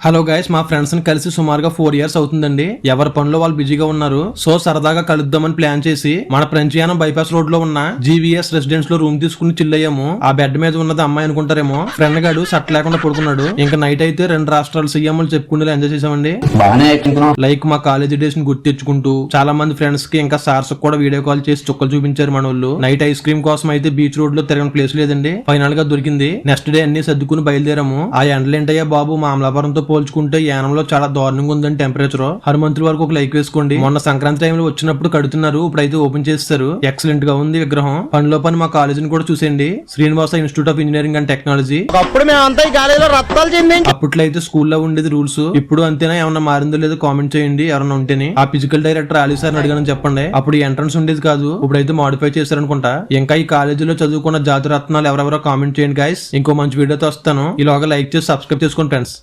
Hello guys, మా friends ని కలిసి సుమారుగా 4 years అవుతుందండి. ఎవరి పనిలో వాళ్ళు బిజీగా ఉన్నారు. సో సరదాగా కలుద్దామని ప్లాన్ చేసి మన ప్రెంచియానం బైపాస్ రోడ్ లో ఉన్న జీవీఎస్ రెసిడెన్స్ లో రూమ్ తీసుకుని చిల్ అయ్యాము. ఆ బెడ్ మీద ఉన్నది అమ్మాయి అనుకుంటారేమో. ఫ్రెండ్ గాడు సట్ లేకుండా పడుకున్నాడు. ఇంకా నైట్ అయితే 2 రాష్ట్రాల సీఎంలు చెప్పుకుంటూ ఎంజాయ్ చేసామండి. లైక్ మా కాలేజీ డేస్ ని గుర్తు తెచ్చుకుంటూ చాలా మంది ఫ్రెండ్స్ కి ఇంకా సార్స్ కూడా వీడియో కాల్ చేసి చుక్కలు చూపించారు మన వాళ్ళు. నైట్ ఐస్ క్రీమ్ కోసం అయితే బీచ్ రోడ్ లో తిరగని ప్లేస్ లేదండి. ఫైనల్ గా దొరికింది. నెక్స్ట్ డే అన్ని సర్దుకుని బయలుదేరాము. ఆ ఎండలు ఏంటయ్యా బాబు, మా అమలాపురంతో పోల్చుకుంటే యానంలో చాలా దారుణంగా ఉందని టెంపరేచర్. హనుమంతుల వరకు ఒక లైక్ వేసుకోండి. మొన్న సంక్రాంతి టైంలో వచ్చినప్పుడు కడుతున్నారు, ఇప్పుడైతే ఓపెన్ చేస్తారు. ఎక్సలెంట్ గా ఉంది విగ్రహం. పనిలో పని మా కాలేజీని కూడా చూసేయండి. Srinivasa institute of engineering and technology. అప్పట్లో అయితే స్కూల్లో ఉండేది రూల్స్. ఇప్పుడు అంతేనా, ఏమన్నా మారిందో లేదో కామెంట్ చేయండి ఎవరన్నా ఉంటేనే. ఆ ఫిజికల్ డైరెక్టర్ ఆలీ సార్ అడిగానని చెప్పండి. అప్పుడు ఎంట్రన్స్ ఉండేది కాదు, ఇప్పుడైతే మాడిఫై చేశారనుకుంటా. ఇంకా ఈ కాలేజీలో చదువుకున్న జాతి రత్నాలు ఎవరెవరో కామెంట్ చేయండి గైస్. ఇంకో మంచి వీడియోతో వస్తాను. ఈలోగా లైక్ చేసి సబ్స్క్రైబ్ చేసుకోండి ఫ్రెండ్స్.